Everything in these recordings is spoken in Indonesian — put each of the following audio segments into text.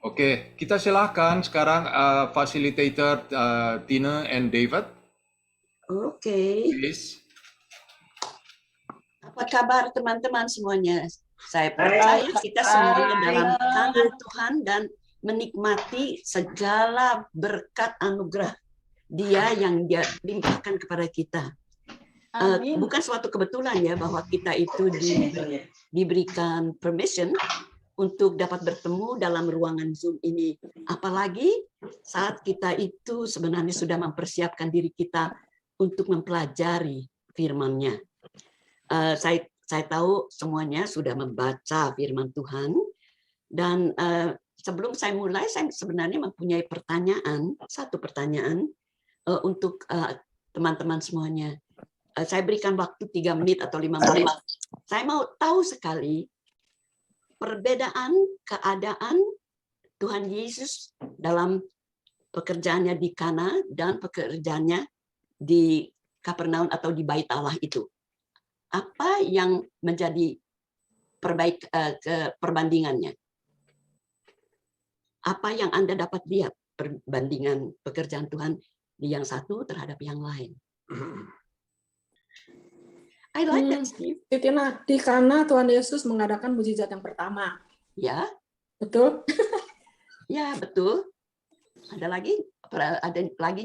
Oke, kita silakan sekarang facilitator Tina and David, Oke, please. apa kabar teman-teman semuanya? Saya percaya kita semuanya dalam tangan Tuhan dan menikmati segala berkat anugerah Dia yang Dia limpahkan kepada kita. Bukan suatu kebetulan ya bahwa kita itu diberikan permission untuk dapat bertemu dalam ruangan Zoom ini. Apalagi saat kita itu sebenarnya sudah mempersiapkan diri kita untuk mempelajari firman-Nya. Saya tahu semuanya sudah membaca firman Tuhan, dan sebelum saya mulai, saya sebenarnya mempunyai satu pertanyaan untuk teman-teman semuanya. Saya berikan waktu 3 menit atau 5 menit. Saya mau tahu sekali perbedaan keadaan Tuhan Yesus dalam pekerjaannya di Kana dan pekerjaannya di Kapernaum atau di Bait Allah itu. Apa yang menjadi perbandingannya? Apa yang Anda dapat lihat perbandingan pekerjaan Tuhan di yang satu terhadap yang lain? I like that, Steve. Titina, di Kana Tuhan Yesus mengadakan mujizat yang pertama. Ya, Betul? ya betul. Ada lagi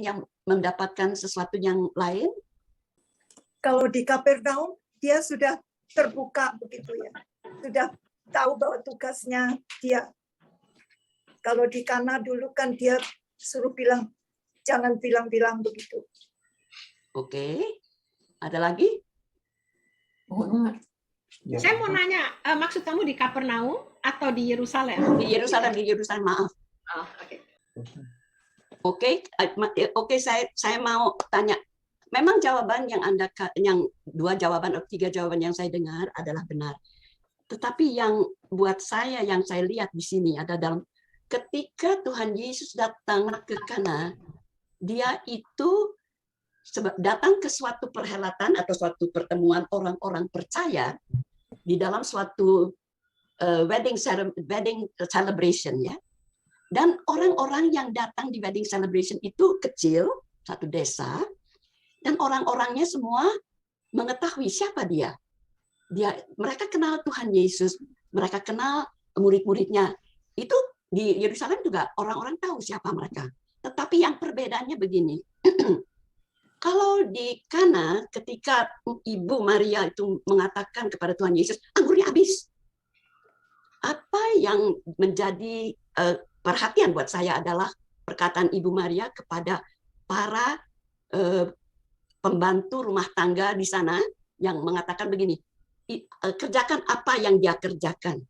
yang mendapatkan sesuatu yang lain? Kalau di Kapernaum dia sudah terbuka begitu ya, sudah tahu bahwa tugasnya dia. Kalau di Kana dulu kan dia suruh bilang, jangan bilang-bilang begitu. Oke, ada lagi? Saya mau nanya, maksud kamu di Kapernaum atau di Yerusalem? Di Yerusalem, maaf. Oh, Oke, saya mau tanya. Memang jawaban yang 2 jawaban atau 3 jawaban yang saya dengar adalah benar. Tetapi yang buat saya, yang saya lihat di sini adalah ketika Tuhan Yesus datang ke Kana, dia itu datang ke suatu perhelatan atau suatu pertemuan orang-orang percaya di dalam suatu wedding celebration ya. Dan orang-orang yang datang di wedding celebration itu kecil, satu desa, dan orang-orangnya semua mengetahui siapa dia. Mereka kenal Tuhan Yesus, mereka kenal murid-muridnya. Itu di Yerusalem juga orang-orang tahu siapa mereka. Tetapi yang perbedaannya begini. Kalau di Kana, ketika Ibu Maria itu mengatakan kepada Tuhan Yesus, anggurnya habis. Apa yang menjadi perhatian buat saya adalah perkataan Ibu Maria kepada para pembantu rumah tangga di sana yang mengatakan begini, kerjakan apa yang dia kerjakan.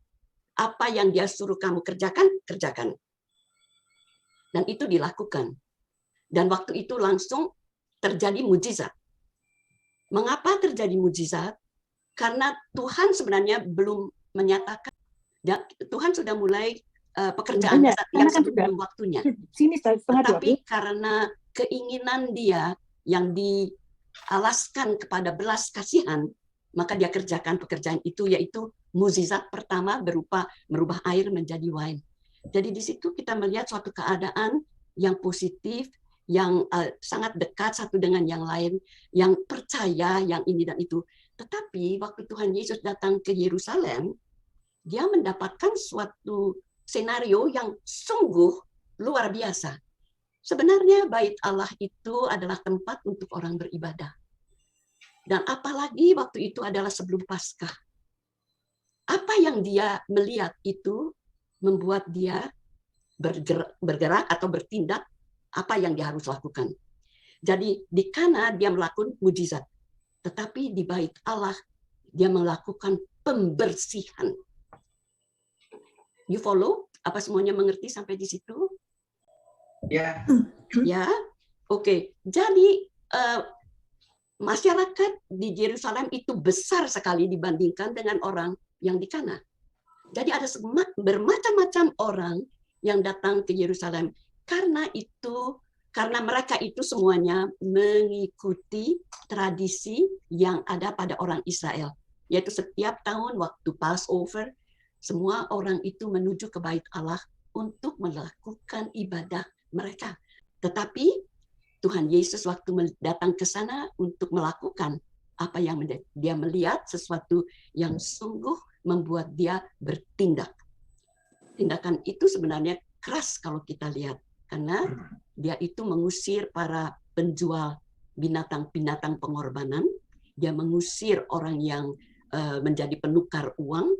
Apa yang dia suruh kamu kerjakan, kerjakan. Dan itu dilakukan. Dan waktu itu langsung terjadi mujizat. Mengapa terjadi mujizat? Karena Tuhan sebenarnya belum menyatakan. Tuhan sudah mulai pekerjaan yang sebelum waktunya. Tetapi karena keinginan dia yang dialaskan kepada belas kasihan, maka dia kerjakan pekerjaan itu, yaitu mukjizat pertama berupa merubah air menjadi wine. Jadi di situ kita melihat suatu keadaan yang positif, yang sangat dekat satu dengan yang lain, yang percaya yang ini dan itu. Tetapi waktu Tuhan Yesus datang ke Yerusalem, dia mendapatkan suatu senario yang sungguh luar biasa. Sebenarnya Bait Allah itu adalah tempat untuk orang beribadah. Dan apalagi waktu itu adalah sebelum Paskah. Apa yang dia melihat itu membuat dia bergerak atau bertindak apa yang dia harus lakukan. Jadi di Kana dia melakukan mujizat. Tetapi di Bait Allah dia melakukan pembersihan. You follow? Apa semuanya mengerti sampai di situ? Ya. Ya, oke. Jadi masyarakat di Yerusalem itu besar sekali dibandingkan dengan orang yang di Kana. Jadi ada bermacam-macam orang yang datang ke Yerusalem. Karena mereka itu semuanya mengikuti tradisi yang ada pada orang Israel. Yaitu setiap tahun waktu Passover, semua orang itu menuju ke Bait Allah untuk melakukan ibadah mereka. Tetapi Tuhan Yesus waktu datang ke sana untuk melakukan apa yang dia melihat, sesuatu yang sungguh membuat dia bertindak. Tindakan itu sebenarnya keras kalau kita lihat, karena dia itu mengusir para penjual binatang-binatang pengorbanan, dia mengusir orang yang menjadi penukar uang,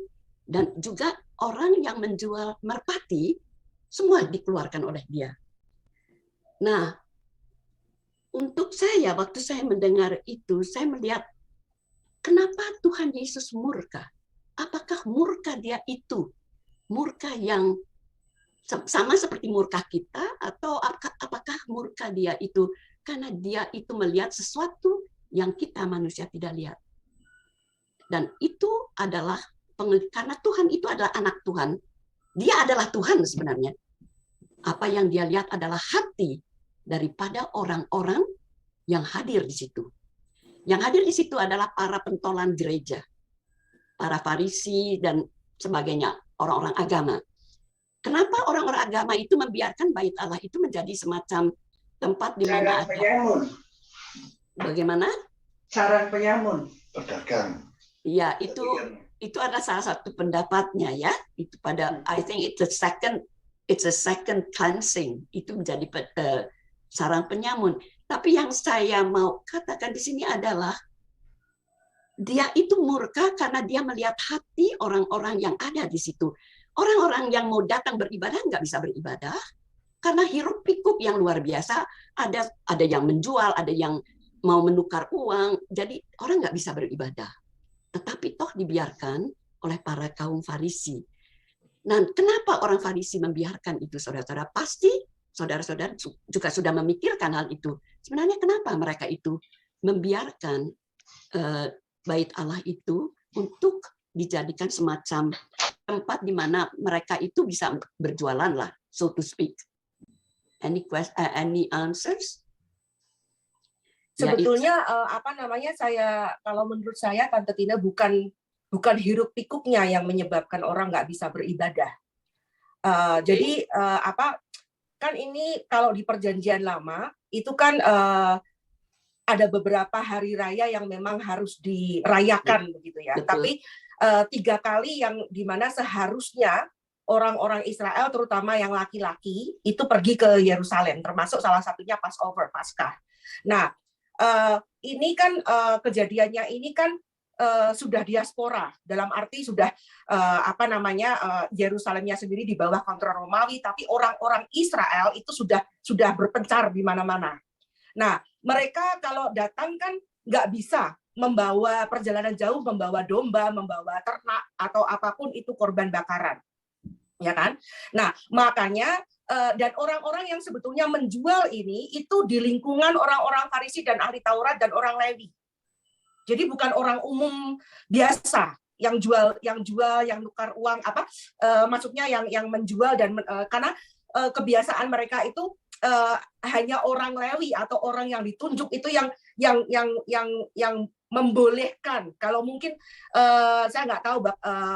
dan juga orang yang menjual merpati, semua dikeluarkan oleh dia. Nah, untuk saya, waktu saya mendengar itu, saya melihat kenapa Tuhan Yesus murka? Apakah murka dia itu? Murka yang sama seperti murka kita, atau apakah murka dia itu karena dia itu melihat sesuatu yang kita manusia tidak lihat? Dan itu adalah karena Tuhan itu adalah anak Tuhan. Dia adalah Tuhan sebenarnya. Apa yang dia lihat adalah hati daripada orang-orang yang hadir di situ. Yang hadir di situ adalah para pentolan gereja, para Farisi dan sebagainya, orang-orang agama. Kenapa orang-orang agama itu membiarkan bait Allah itu menjadi semacam tempat di mana Sarang penyamun. Bagaimana? Sarang penyamun. Pedagang. Ya, itu adalah salah satu pendapatnya ya. Itu pada I think it's a second cleansing. Itu menjadi sarang penyamun. Tapi yang saya mau katakan di sini adalah dia itu murka karena dia melihat hati orang-orang yang ada di situ. Orang-orang yang mau datang beribadah nggak bisa beribadah karena hiruk pikuk yang luar biasa. Ada yang menjual, ada yang mau menukar uang. Jadi orang nggak bisa beribadah. Tetapi toh dibiarkan oleh para kaum Farisi. Nah, kenapa orang Farisi membiarkan itu, saudara-saudara? Pasti saudara-saudara juga sudah memikirkan hal itu. Sebenarnya kenapa mereka itu membiarkan bait Allah itu untuk dijadikan semacam tempat di mana mereka itu bisa berjualan lah, so to speak. Any answers? Sebetulnya kalau menurut saya Tante Tina bukan hiruk pikuknya yang menyebabkan orang nggak bisa beribadah. Jadi kan ini kalau di Perjanjian Lama itu kan ada beberapa hari raya yang memang harus dirayakan begitu ya. Betul. Tapi 3 kali yang dimana seharusnya orang-orang Israel terutama yang laki-laki itu pergi ke Yerusalem, termasuk salah satunya Passover, Paskah. Nah, ini kan kejadiannya ini kan sudah diaspora, dalam arti sudah Yerusalemnya sendiri di bawah kontrol Romawi, tapi orang-orang Israel itu sudah berpencar di mana-mana. Nah, mereka kalau datang kan nggak bisa membawa perjalanan jauh, membawa domba, membawa ternak atau apapun itu korban bakaran, ya kan? Nah, makanya dan orang-orang yang sebetulnya menjual ini itu di lingkungan orang-orang Farisi dan ahli Taurat dan orang Lewi. Jadi bukan orang umum biasa yang nukar uang maksudnya yang menjual dan karena kebiasaan mereka itu hanya orang Lewi atau orang yang ditunjuk itu yang membolehkan. Kalau mungkin saya nggak tahu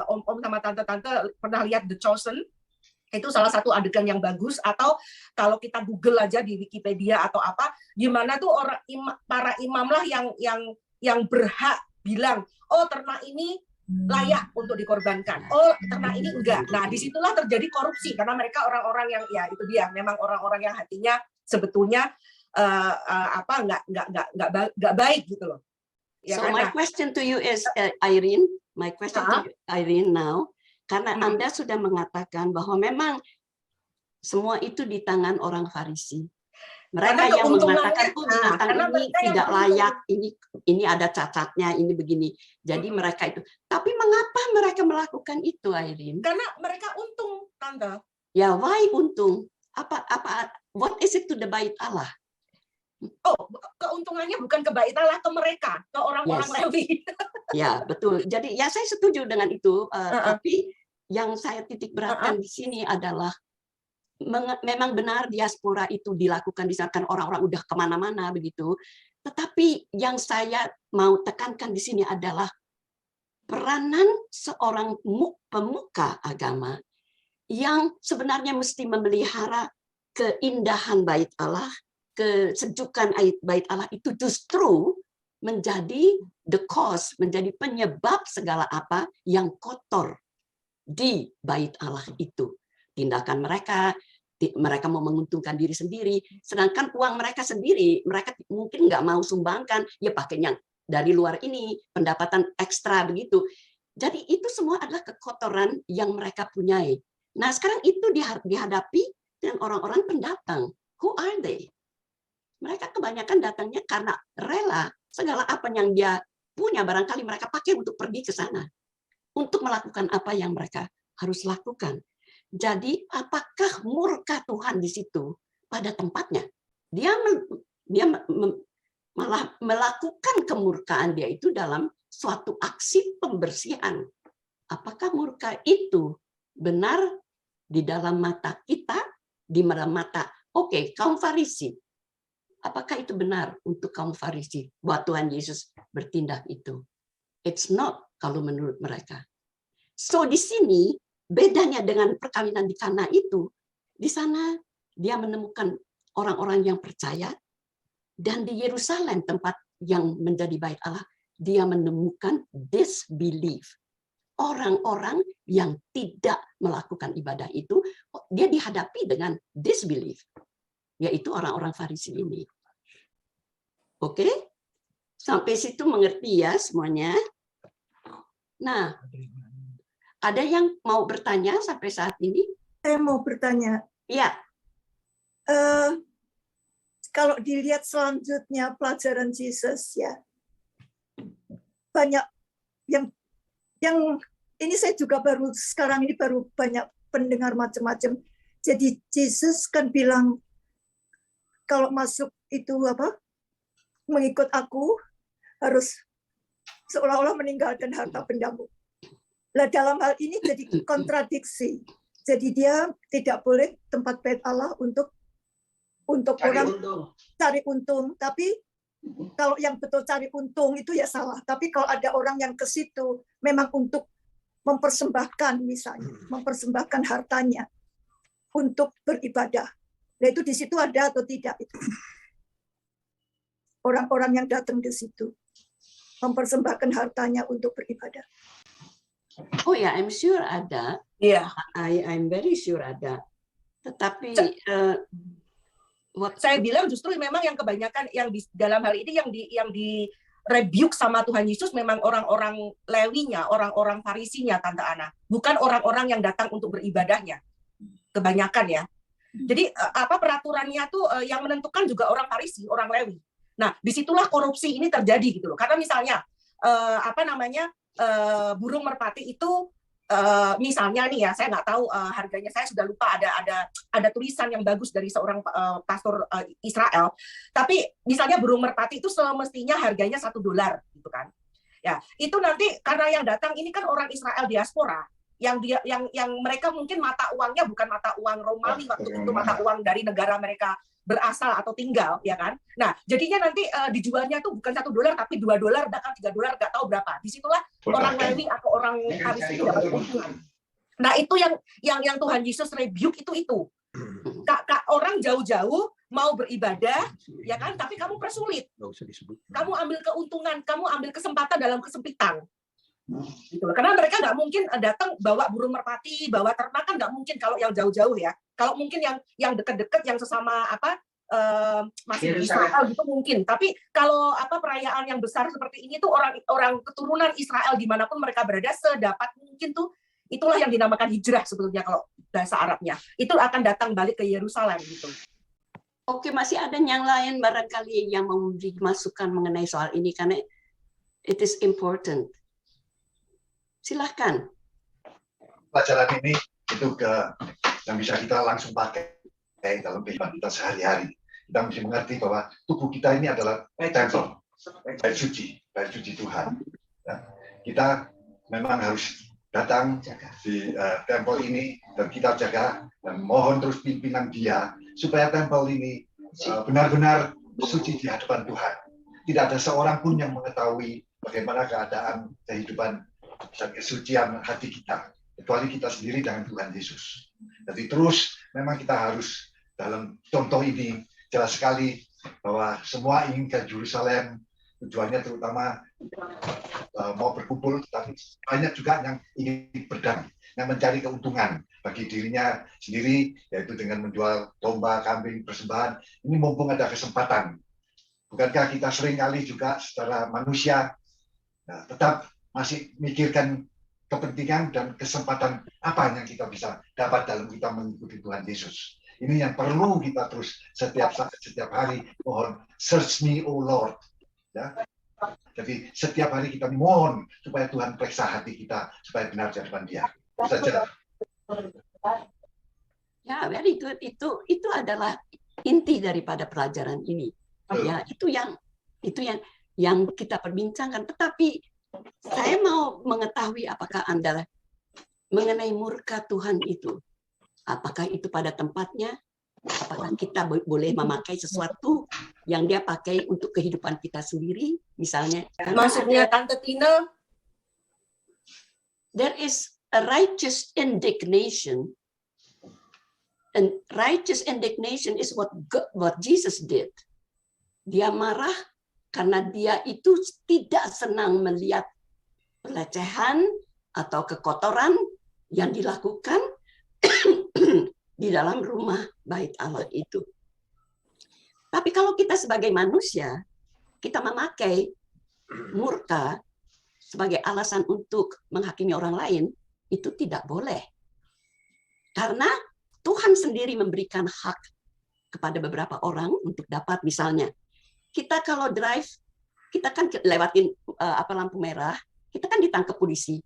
om sama tante pernah lihat The Chosen, itu salah satu adegan yang bagus, atau kalau kita Google aja di Wikipedia atau apa, gimana tuh para imam lah yang berhak bilang, oh ternak ini layak untuk dikorbankan, oh ternak ini enggak. Nah disitulah terjadi korupsi karena mereka orang-orang yang ya itu dia memang orang-orang yang hatinya sebetulnya nggak baik gitu loh. Ya, so my question to you is Irene, now, karena Anda sudah mengatakan bahwa memang semua itu di tangan orang Farisi. Mereka yang mengatakan binatang ini tidak layak, ini ada cacatnya, ini begini. Jadi mereka itu. Tapi mengapa mereka melakukan itu, Irene? Karena mereka untung, Tante. Ya, why untung? What is it to the bait Allah? Oh, keuntungannya bukan ke bait Allah, ke mereka, ke orang-orang Lewi. Ya, betul. Jadi ya saya setuju dengan itu. Tapi yang saya titik beratkan di sini adalah memang benar diaspora itu dilakukan, disahkan orang-orang udah kemana-mana begitu. Tetapi yang saya mau tekankan di sini adalah peranan seorang pemuka agama yang sebenarnya mesti memelihara keindahan bait Allah, kesejukan bait Allah itu justru menjadi the cause, menjadi penyebab segala apa yang kotor di bait Allah itu. Tindakan mereka mau menguntungkan diri sendiri, sedangkan uang mereka sendiri, mereka mungkin nggak mau sumbangkan, ya pakai yang dari luar ini, pendapatan ekstra begitu. Jadi itu semua adalah kekotoran yang mereka punyai. Nah sekarang itu dihadapi dengan orang-orang pendatang. Who are they? Mereka kebanyakan datangnya karena rela segala apa yang dia punya, barangkali mereka pakai untuk pergi ke sana. Untuk melakukan apa yang mereka harus lakukan. Jadi apakah murka Tuhan di situ pada tempatnya? Dia malah melakukan kemurkaan dia itu dalam suatu aksi pembersihan. Apakah murka itu benar di dalam mata kita, di dalam mata, oke, kaum Farisi. Apakah itu benar untuk kaum Farisi buat Tuhan Yesus bertindak itu? It's not kalau menurut mereka. So di sini bedanya dengan perkawinan di Kana itu, di sana dia menemukan orang-orang yang percaya, dan di Yerusalem tempat yang menjadi bait Allah, dia menemukan disbelief. Orang-orang yang tidak melakukan ibadah itu, dia dihadapi dengan disbelief, yaitu orang-orang Farisi ini. Oke? Sampai situ mengerti ya semuanya? Nah, ada yang mau bertanya sampai saat ini? Saya mau bertanya, Ya, kalau dilihat selanjutnya pelajaran Yesus ya, banyak yang ini saya juga baru sekarang ini baru banyak pendengar macam-macam. Jadi Yesus kan bilang kalau masuk itu mengikut aku harus seolah-olah meninggalkan harta bendamu. Nah, dalam hal ini jadi kontradiksi. Jadi dia tidak boleh tempat bait Allah untuk orang cari untung. Tapi kalau yang betul cari untung itu ya salah. Tapi kalau ada orang yang ke situ memang untuk mempersembahkan, misalnya mempersembahkan hartanya untuk beribadah. Nah itu di situ ada atau tidak itu? Orang-orang yang datang ke situ mempersembahkan hartanya untuk beribadah. oh ya, I'm sure ada. Iya. I'm very sure ada. Tetapi Saya bilang justru memang yang kebanyakan yang dalam hal ini yang di rebuke sama Tuhan Yesus memang orang-orang Lewinya, orang-orang Farisinya, Tante Ana, bukan orang-orang yang datang untuk beribadahnya. Kebanyakan ya. Jadi peraturannya tuh yang menentukan juga orang Farisi, orang Lewi. Nah, disitulah korupsi ini terjadi gitu loh. Karena misalnya burung merpati itu misalnya nih ya, saya nggak tahu harganya, saya sudah lupa, ada tulisan yang bagus dari seorang pastor Israel, tapi misalnya burung merpati itu semestinya harganya $1 gitu kan ya. Itu nanti karena yang datang ini kan orang Israel diaspora yang mereka mungkin mata uangnya bukan mata uang Romawi waktu itu, mata uang dari negara mereka berasal atau tinggal, ya kan. Nah, jadinya nanti dijualnya tuh bukan $1 tapi $2, bahkan $3, nggak tahu berapa. Disitulah orang Lewi atau orang Farisi dapat keuntungan. Nah, itu yang Tuhan Yesus rebuke itu. Orang jauh-jauh mau beribadah, ya kan, tapi kamu persulit. Kamu ambil keuntungan, kamu ambil kesempatan dalam kesempitan. Gitu loh. Karena mereka nggak mungkin datang bawa burung merpati, bawa ternak, kan nggak mungkin kalau yang jauh-jauh ya. Kalau mungkin yang dekat-dekat, yang sesama masih di Israel gitu mungkin. Tapi kalau perayaan yang besar seperti ini tuh orang keturunan Israel dimanapun mereka berada sedapat mungkin tuh, itulah yang dinamakan hijrah sebetulnya kalau bahasa Arabnya. Itu akan datang balik ke Yerusalem gitu. Oke, masih ada yang lain barangkali yang mau dimasukkan mengenai soal ini karena it is important. Silahkan. Pelajaran ini itu yang bisa kita langsung pakai dalam kehidupan kita sehari-hari. Kita mesti mengerti bahwa tubuh kita ini adalah tempel, bait suci Tuhan. Kita memang harus datang di tempel ini dan kita jaga dan mohon terus pimpinan Dia supaya tempel ini benar-benar suci di hadapan Tuhan. Tidak ada seorang pun yang mengetahui bagaimana keadaan kehidupan dan kesucian hati kita. kecuali kita sendiri dengan Tuhan Yesus. Jadi terus memang kita harus dalam contoh ini jelas sekali bahwa semua ingin ke Yerusalem, tujuannya terutama mau berkumpul, tapi banyak juga yang ingin berdamai, yang mencari keuntungan bagi dirinya sendiri, yaitu dengan menjual domba, kambing, persembahan. Ini mumpung ada kesempatan. Bukankah kita seringkali juga secara manusia tetap masih mikirkan kepentingan dan kesempatan apa yang kita bisa dapat dalam kita mengikuti Tuhan Yesus. Ini yang perlu kita terus setiap saat, setiap hari mohon, search me, O Lord. Ya. Jadi setiap hari kita mohon supaya Tuhan periksa hati kita supaya benar di hadapan Dia. Itu saja. Ya, very good. Itu adalah inti daripada pelajaran ini. Ya, itu yang kita perbincangkan. Tetapi saya mau mengetahui apakah Anda mengenai murka Tuhan itu. Apakah itu pada tempatnya? Apakah kita boleh memakai sesuatu yang dia pakai untuk kehidupan kita sendiri? Misalnya, Maksudnya Tante Tina? There is a righteous indignation, and righteous indignation is what Jesus did. Dia marah karena dia itu tidak senang melihat pelecehan atau kekotoran yang dilakukan di dalam rumah bait Allah itu. Tapi kalau kita sebagai manusia, kita memakai murka sebagai alasan untuk menghakimi orang lain, itu tidak boleh. Karena Tuhan sendiri memberikan hak kepada beberapa orang untuk dapat, misalnya, kita kalau drive, kita kan lewatin lampu merah, kita kan ditangkap polisi.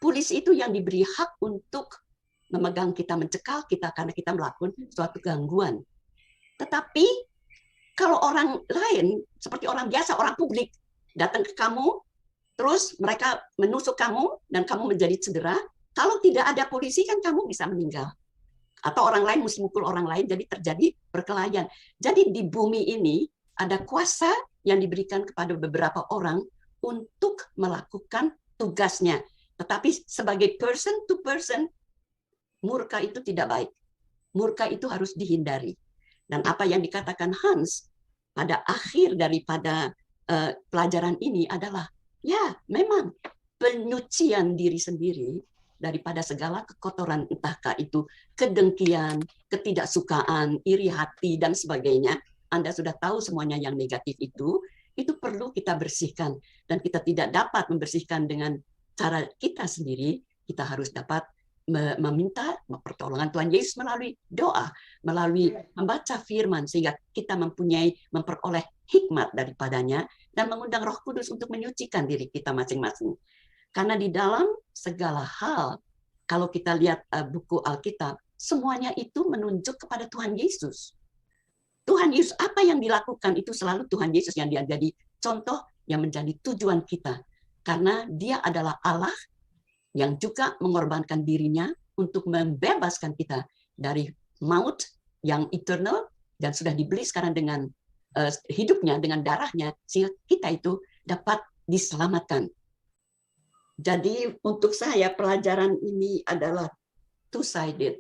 Polisi itu yang diberi hak untuk memegang kita, mencekal kita karena kita melakukan suatu gangguan. Tetapi kalau orang lain, seperti orang biasa, orang publik, datang ke kamu, terus mereka menusuk kamu, dan kamu menjadi cedera, kalau tidak ada polisi kan kamu bisa meninggal. Atau orang lain mesti mukul orang lain, jadi terjadi perkelahian. Jadi di bumi ini ada kuasa yang diberikan kepada beberapa orang untuk melakukan tugasnya. Tetapi sebagai person to person, murka itu tidak baik. Murka itu harus dihindari. Dan apa yang dikatakan Hans pada akhir daripada pelajaran ini adalah, ya memang penyucian diri sendiri daripada segala kekotoran, entahkah itu kedengkian, ketidaksukaan, iri hati, dan sebagainya. Anda sudah tahu semuanya yang negatif itu perlu kita bersihkan. Dan kita tidak dapat membersihkan dengan cara kita sendiri, kita harus dapat meminta pertolongan Tuhan Yesus melalui doa, melalui membaca firman, sehingga kita memperoleh hikmat daripadanya, dan mengundang Roh Kudus untuk menyucikan diri kita masing-masing. Karena di dalam segala hal, kalau kita lihat buku Alkitab, semuanya itu menunjuk kepada Tuhan Yesus. Tuhan Yesus, apa yang dilakukan itu selalu Tuhan Yesus yang dia jadi contoh, yang menjadi tujuan kita. Karena dia adalah Allah yang juga mengorbankan dirinya untuk membebaskan kita dari maut yang eternal, dan sudah dibeli sekarang dengan hidupnya, dengan darahnya, sehingga kita itu dapat diselamatkan. Jadi untuk saya pelajaran ini adalah two-sided.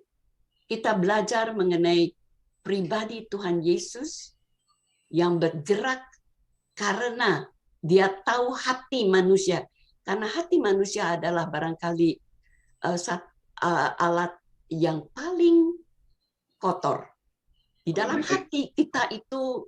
Kita belajar mengenai pribadi Tuhan Yesus yang bergerak karena dia tahu hati manusia. Karena hati manusia adalah barangkali alat yang paling kotor. Di dalam hati kita itu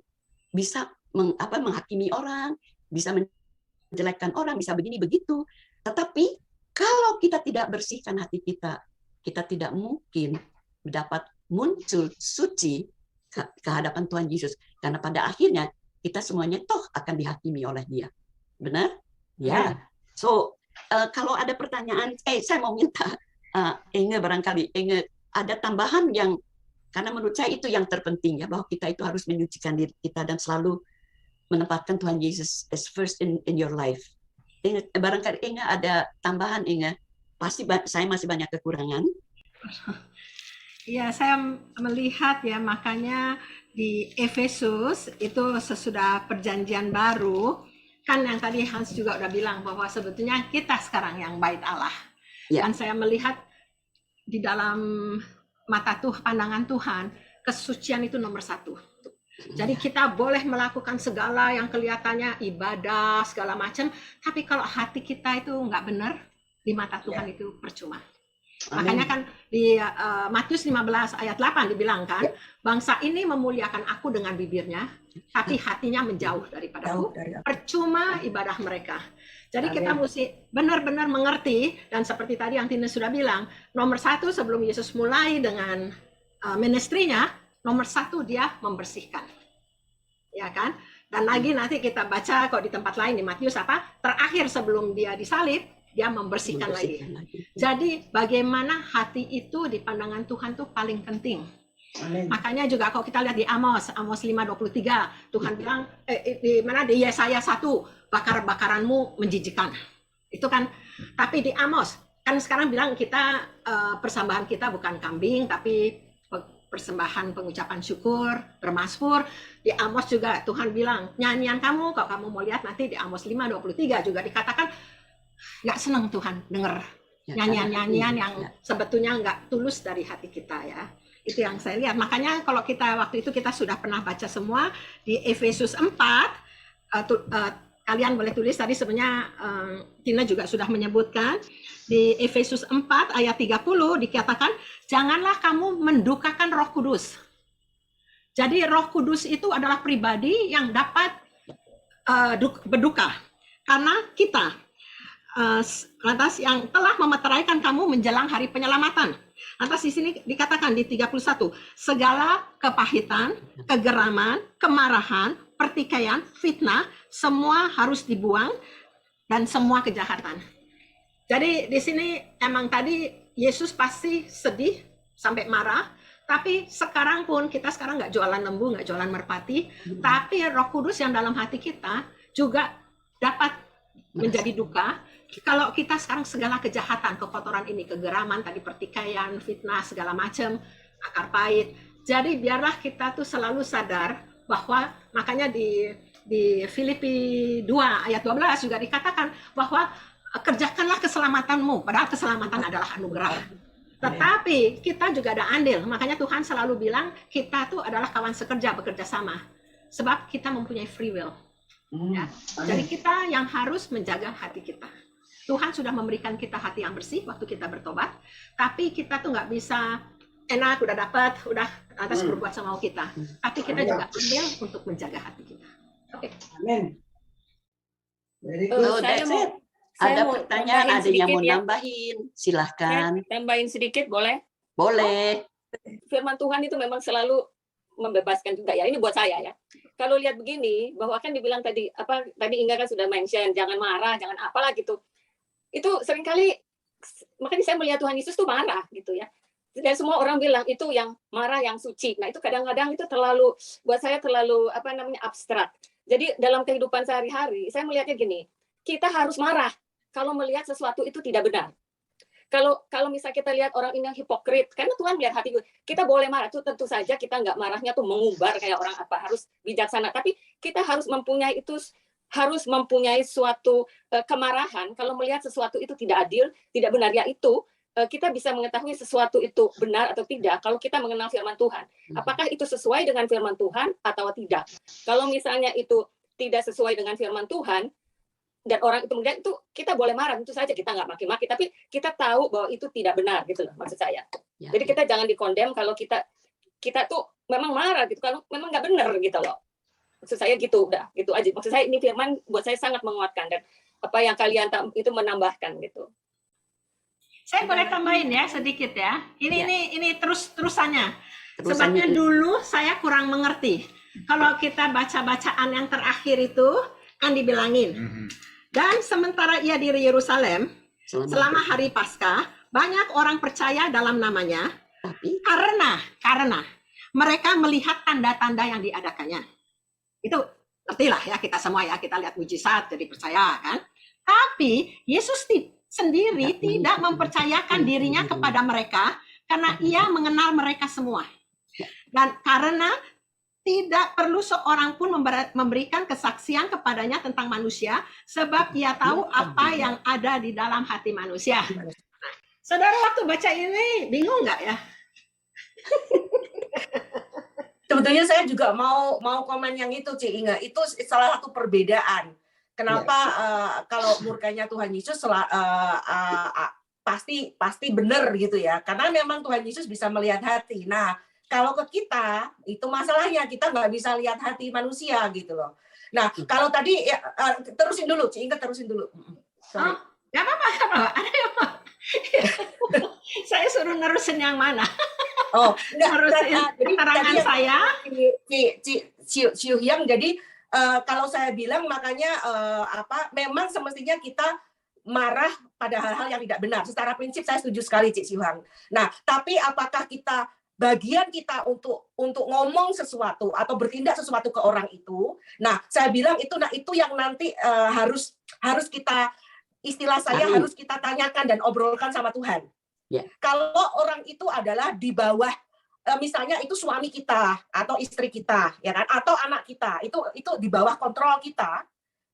bisa menghakimi orang, bisa menjelekkan orang, bisa begini begitu. Tetapi kalau kita tidak bersihkan hati kita, kita tidak mungkin dapat muncul suci ke hadapan Tuhan Yesus. Karena pada akhirnya kita semuanya toh akan dihakimi oleh Dia. Benar? Ya. So, kalau ada pertanyaan, saya mau minta Inge barangkali, Inge ada tambahan yang, karena menurut saya itu yang terpenting ya, bahwa kita itu harus menyucikan diri kita dan selalu menempatkan Tuhan Yesus as first in your life. Inge, barangkali Inge ada tambahan, Inge. Pasti saya masih banyak kekurangan. Ya, saya melihat ya, makanya di Efesus itu sesudah perjanjian baru, kan yang tadi Hans juga udah bilang bahwa sebetulnya kita sekarang yang bait Allah. Ya. Dan saya melihat di dalam mata pandangan Tuhan, kesucian itu nomor satu. Jadi kita boleh melakukan segala yang kelihatannya ibadah, segala macam, tapi kalau hati kita itu nggak benar, di mata Tuhan itu percuma. Makanya kan di Matius 15 ayat 8 dibilang kan, bangsa ini memuliakan aku dengan bibirnya, tapi hatinya menjauh daripadaku, percuma ibadah mereka. Jadi kita mesti benar-benar mengerti, dan seperti tadi yang Tina sudah bilang, nomor satu sebelum Yesus mulai dengan ministrinya, nomor satu dia membersihkan. Ya kan? Dan lagi nanti kita baca kok di tempat lain di Matius apa? Terakhir sebelum dia disalib, dia membersihkan lagi. Jadi bagaimana hati itu di pandangan Tuhan tuh paling penting. Amin. Makanya juga kalau kita lihat di Amos 5:23, Tuhan bilang di Yesaya 1, bakar-bakaranmu menjijikan. Itu kan, tapi di Amos kan sekarang bilang kita persembahan kita bukan kambing tapi persembahan pengucapan syukur, bermasmur. Di Amos juga Tuhan bilang, nyanyian kamu, kalau kamu mau lihat nanti di Amos 5:23 juga dikatakan nggak senang Tuhan dengar nyanyian-nyanyian yang sebetulnya nggak tulus dari hati kita ya. Itu yang saya lihat. Makanya kalau kita waktu itu kita sudah pernah baca semua di Efesus 4, kalian boleh tulis tadi sebenarnya Tina juga sudah menyebutkan di Efesus 4 ayat 30 dikatakan janganlah kamu mendukakan Roh Kudus. Jadi Roh Kudus itu adalah pribadi yang dapat berduka karena kita lantas yang telah memeteraikan kamu menjelang hari penyelamatan. Lantas di sini dikatakan di 31, segala kepahitan, kegeraman, kemarahan, pertikaian, fitnah, semua harus dibuang dan semua kejahatan. Jadi di sini emang tadi Yesus pasti sedih sampai marah, tapi sekarang pun kita sekarang nggak jualan lembu, nggak jualan merpati, tapi Roh Kudus yang dalam hati kita juga dapat menjadi duka. Kalau kita sekarang segala kejahatan, kekotoran ini, kegeraman, tadi pertikaian, fitnah, segala macam, akar pahit. Jadi biarlah kita tuh selalu sadar bahwa makanya di Filipi 2 ayat 12 juga dikatakan bahwa kerjakanlah keselamatanmu, padahal keselamatan adalah anugerah. Tetapi kita juga ada andil, makanya Tuhan selalu bilang kita tuh adalah kawan sekerja, bekerja sama. Sebab kita mempunyai free will. Ya. Jadi kita yang harus menjaga hati kita. Tuhan sudah memberikan kita hati yang bersih waktu kita bertobat, tapi kita tuh nggak bisa enak udah dapat, udah lantas berbuat sama kita. Tapi kita juga ambil untuk menjaga hati kita. Oke. Amin. Very Oh, good. that's it. Ada pertanyaan, ada yang mau nambahin, silahkan. Tambahin sedikit boleh? Boleh. Firman Tuhan itu memang selalu membebaskan juga ya. Ini buat saya ya. Kalau lihat begini, bahwa kan dibilang tadi Inga kan sudah mention, jangan marah, jangan apalah gitu. Itu seringkali, makanya saya melihat Tuhan Yesus tuh marah gitu ya. Dan semua orang bilang itu yang marah, yang suci. Nah itu kadang-kadang itu terlalu, buat saya terlalu abstrak. Jadi dalam kehidupan sehari-hari, saya melihatnya gini, kita harus marah kalau melihat sesuatu itu tidak benar. Kalau misalnya kita lihat orang ini yang hipokrit, karena Tuhan melihat hati kita boleh marah, itu tentu saja kita nggak marahnya tuh mengumbar kayak orang harus bijaksana, tapi kita harus mempunyai suatu kemarahan kalau melihat sesuatu itu tidak adil, tidak benar, yaitu kita bisa mengetahui sesuatu itu benar atau tidak kalau kita mengenal firman Tuhan. Apakah itu sesuai dengan firman Tuhan atau tidak? Kalau misalnya itu tidak sesuai dengan firman Tuhan, dan orang itu melihat itu, kita boleh marah, tentu saja kita nggak maki-maki, tapi kita tahu bahwa itu tidak benar gitu loh maksud saya. Jadi kita jangan dikondem kalau kita tuh memang marah gitu, kalau memang nggak benar gitu loh. Maksud saya gitu, udah gitu aja. Maksud saya ini firman buat saya sangat menguatkan, dan apa yang kalian itu menambahkan gitu. Saya boleh tambahin ya sedikit ya. Ini terusannya. Sebabnya dulu saya kurang mengerti. Kalau kita baca-bacaan yang terakhir itu kan dibilangin. Dan sementara ia di Yerusalem selama hari Paskah, banyak orang percaya dalam namanya karena mereka melihat tanda-tanda yang diadakannya. Itu ngertilah ya kita semua ya, kita lihat mujizat jadi percaya kan. Tapi Yesus sendiri tidak mempercayakan dirinya kepada mereka karena ia mengenal mereka semua. Dan karena tidak perlu seorang pun memberikan kesaksian kepadanya tentang manusia, sebab ia tahu apa yang ada di dalam hati manusia. Nah, Saudara waktu baca ini bingung nggak ya? Sebetulnya saya juga mau komen yang itu, Ci Inge. Itu salah satu perbedaan. Kenapa kalau murkanya Tuhan Yesus pasti benar gitu ya? Karena memang Tuhan Yesus bisa melihat hati. Nah, kalau ke kita itu masalahnya kita nggak bisa lihat hati manusia gitu loh. Nah, kalau tadi terusin dulu, Ci Inge, terusin dulu. Sorry. Oh, nggak apa-apa. Ada yang mau. Saya suruh nerusin yang mana? Oh, enggak. Nerusin keterangan saya. Ci Hyang, jadi kalau saya bilang makanya memang semestinya kita marah pada hal-hal yang tidak benar. Secara prinsip saya setuju sekali, Ci Hyang. Nah, tapi apakah bagian kita untuk ngomong sesuatu atau bertindak sesuatu ke orang itu? Nah, saya bilang itu yang nanti harus kita, istilah saya, harus kita tanyakan dan obrolkan sama Tuhan. Ya. Kalau orang itu adalah di bawah, misalnya itu suami kita atau istri kita, ya kan, atau anak kita, itu di bawah kontrol kita,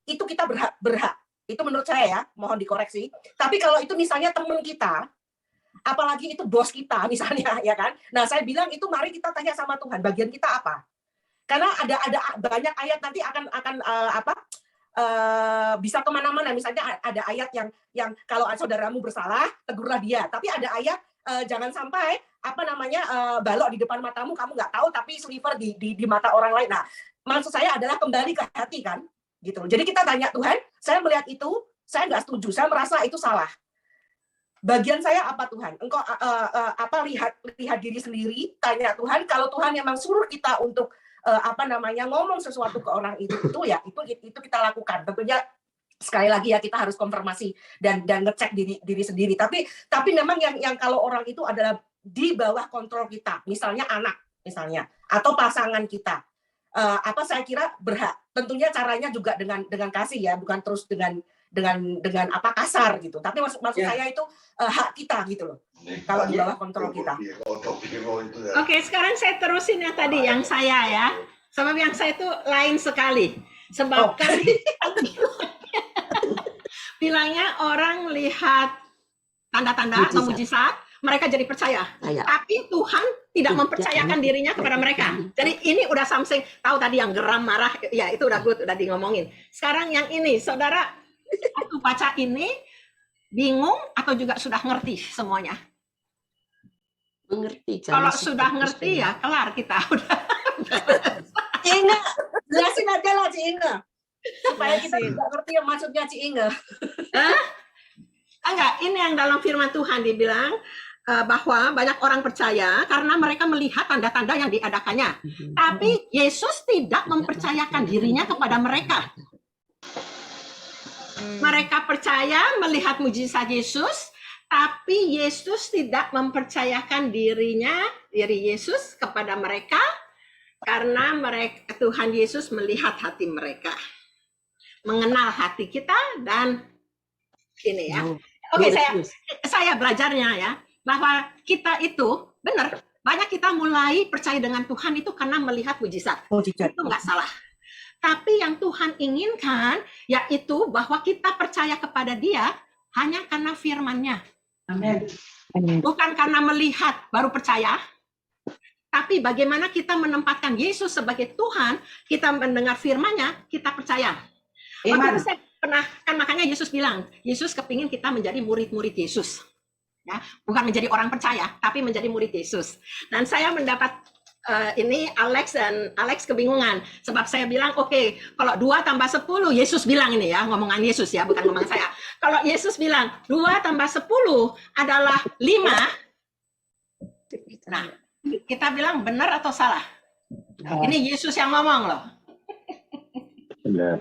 itu kita berhak. Itu menurut saya ya, mohon dikoreksi. Tapi kalau itu misalnya teman kita, apalagi itu bos kita misalnya, ya kan. Nah, saya bilang itu mari kita tanya sama Tuhan, bagian kita apa? Karena ada banyak ayat nanti akan bisa kemana-mana. Misalnya ada ayat yang kalau saudaramu bersalah, tegurlah dia. Tapi ada ayat jangan sampai balok di depan matamu kamu nggak tahu, tapi sliver di mata orang lain. Nah, maksud saya adalah kembali ke hati kan, gitu. Jadi kita tanya Tuhan, saya melihat itu, saya nggak setuju, saya merasa itu salah. Bagian saya apa Tuhan? Engkau lihat diri sendiri, tanya Tuhan. Kalau Tuhan memang suruh kita untuk ngomong sesuatu ke orang itu ya itu kita lakukan. Tentunya sekali lagi ya kita harus konfirmasi dan ngecek diri sendiri. Tapi memang yang kalau orang itu adalah di bawah kontrol kita, misalnya anak misalnya atau pasangan kita, saya kira berhak. Tentunya caranya juga dengan kasih ya, bukan terus dengan kasar gitu. Tapi maksud saya itu hak kita gitu loh. Kalau di bawah kontrol kita. Oke, sekarang saya terusin yang tadi yang saya ya. Sebab yang saya itu lain sekali. Sebab kan bilangnya orang lihat tanda-tanda atau mujizat, mereka jadi percaya. Tapi Tuhan tidak mempercayakan dirinya kepada mereka. Jadi ini udah something, tahu tadi yang geram, marah, ya itu udah good, udah di ngomongin. Sekarang yang ini, saudara, waktu baca ini, bingung atau juga sudah ngerti semuanya? Mengerti. Kalau sudah ngerti ya kelar kita udah. Ci Inge, jelasin aja lah Ci Inge. Supaya kita juga ngerti yang maksudnya Ci Inge. Enggak, ini yang dalam firman Tuhan dibilang bahwa banyak orang percaya karena mereka melihat tanda-tanda yang diadakannya. Tapi Yesus tidak mempercayakan dirinya kepada mereka. Mereka percaya melihat mujizat Yesus, tapi Yesus tidak mempercayakan diri Yesus kepada mereka karena Tuhan Yesus melihat hati mereka, mengenal hati kita dan ini ya. Oke, saya belajarnya ya bahwa kita itu benar banyak kita mulai percaya dengan Tuhan itu karena melihat mujizat. Itu nggak salah. Tapi yang Tuhan inginkan yaitu bahwa kita percaya kepada Dia hanya karena firman-Nya. Amin. Bukan karena melihat baru percaya, tapi bagaimana kita menempatkan Yesus sebagai Tuhan, kita mendengar firman-Nya, kita percaya. Waktu itu saya pernah, kan makanya Yesus bilang, Yesus kepingin kita menjadi murid-murid Yesus. Ya, bukan menjadi orang percaya, tapi menjadi murid Yesus. Dan saya mendapat ini Alex kebingungan sebab saya bilang oke, kalau 2 tambah 10 Yesus bilang ini ya, ngomongan Yesus ya, bukan ngomong saya. Kalau Yesus bilang 2 tambah 10 adalah 5. Nah, kita bilang benar atau salah? Ini Yesus yang ngomong loh. Benar.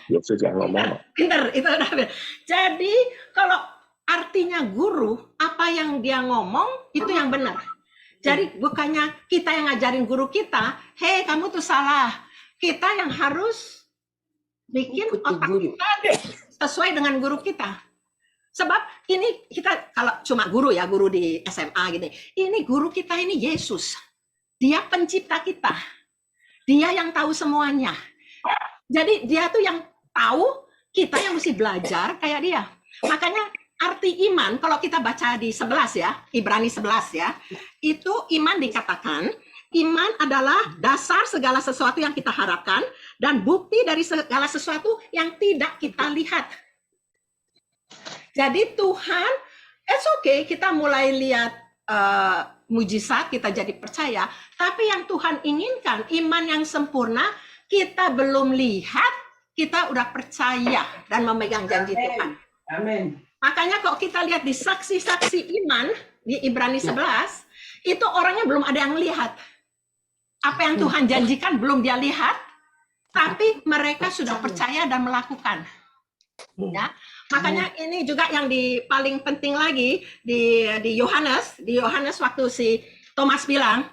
Yesus yang ngomong. Pinter, itu udah benar. Jadi kalau artinya guru, apa yang dia ngomong itu yang benar. Jadi bukannya kita yang ngajarin guru kita, hei kamu tuh salah. Kita yang harus bikin otak kita sesuai dengan guru kita. Sebab ini kita kalau cuma guru ya, guru di SMA gini. Ini guru kita ini Yesus. Dia pencipta kita. Dia yang tahu semuanya. Jadi dia tuh yang tahu, kita yang mesti belajar kayak dia. Makanya arti iman, kalau kita baca di 11 ya, Ibrani 11 ya, itu iman dikatakan, iman adalah dasar segala sesuatu yang kita harapkan dan bukti dari segala sesuatu yang tidak kita lihat. Jadi Tuhan, it's okay kita mulai lihat mujizat, kita jadi percaya, tapi yang Tuhan inginkan, iman yang sempurna, kita belum lihat, kita udah percaya dan memegang janji Tuhan. Amin. Makanya kalau kita lihat di saksi-saksi iman di Ibrani 11, itu orangnya belum ada yang lihat. Apa yang Tuhan janjikan belum dia lihat, tapi mereka sudah percaya dan melakukan. Ya, makanya ini juga yang paling penting lagi di Yohanes waktu si Thomas bilang,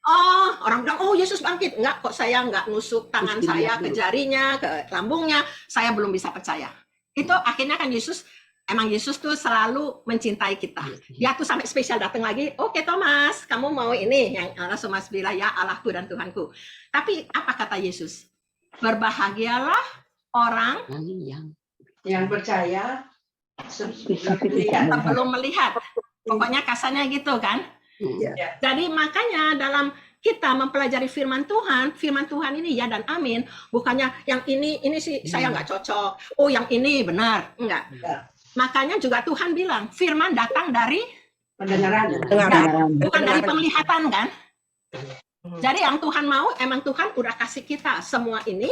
oh, orang bilang, oh Yesus bangkit. Enggak, kok saya enggak nusuk tangan saya ke jarinya, ke lambungnya, saya belum bisa percaya. Itu akhirnya kan Emang Yesus tuh selalu mencintai kita. Dia tuh sampai spesial datang lagi, oke Thomas, kamu mau ini? Yang Thomas bilang, ya Allahku dan Tuhanku. Tapi apa kata Yesus? Berbahagialah orang yang percaya kita belum melihat. Pokoknya kasarnya gitu kan. Jadi makanya dalam kita mempelajari firman Tuhan ini ya dan amin. Bukannya yang ini sih saya nggak cocok. Oh yang ini benar. Enggak. Makanya juga Tuhan bilang, firman datang dari pendengaran, bukan dari penglihatan kan? Jadi yang Tuhan mau, emang Tuhan udah kasih kita semua ini